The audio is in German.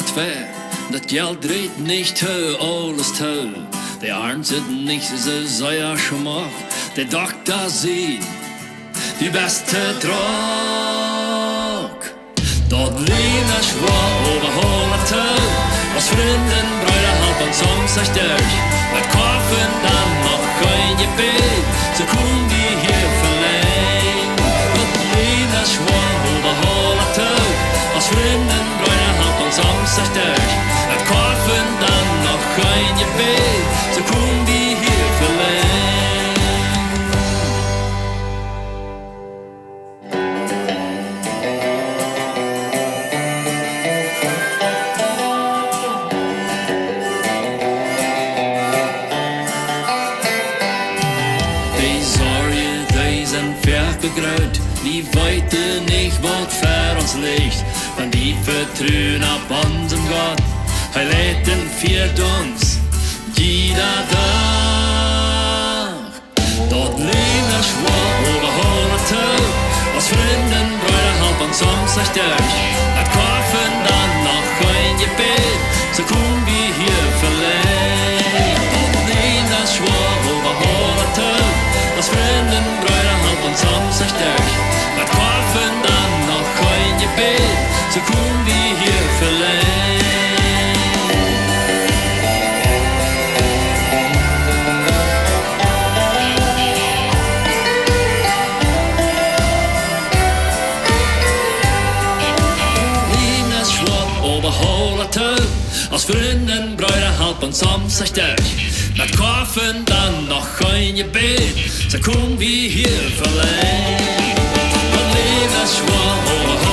dat wär, dat Geld dreht nicht hö, alles toll. Die Armen sind nicht so sehr schmack, der Doktor sieht die beste Trag. Dort liegen er schwach over holen toll, als vrienden, bruiden, halb und Samstag durch. Mit Kaufen dann noch kein Gebet, so kommen wir hier verleihen. Dort liegen er schwach over holen toll, als vrienden, bruiden, halb und Samstag durch. Mit Kaufen dann noch kein Gebet, so kommen wir hier verleihen. Die weiten nicht, wat ver ons ligt, van die vertrouwen op unserem Gott. Hij lädt den viert uns jeder Tag. Dort liegen er schwach over holen Tag, als vrienden, bruiden, halb und Samstag durch. Het kaufen dann noch kein Gebet, so kommen wir hier verleihen. Dort liegen er schwach over holen Tag, als vrienden, bruiden, halb und Samstag durch. Het kaufen dann noch kein Gebet, so kommen wir hier verleihen. Liegen es schwach over holen Tag, als vrienden, bruiden, halb und Samstag durch. Het kaufen dann noch kein Gebet, so kommen wir hier verleihen. Liegen es schwach over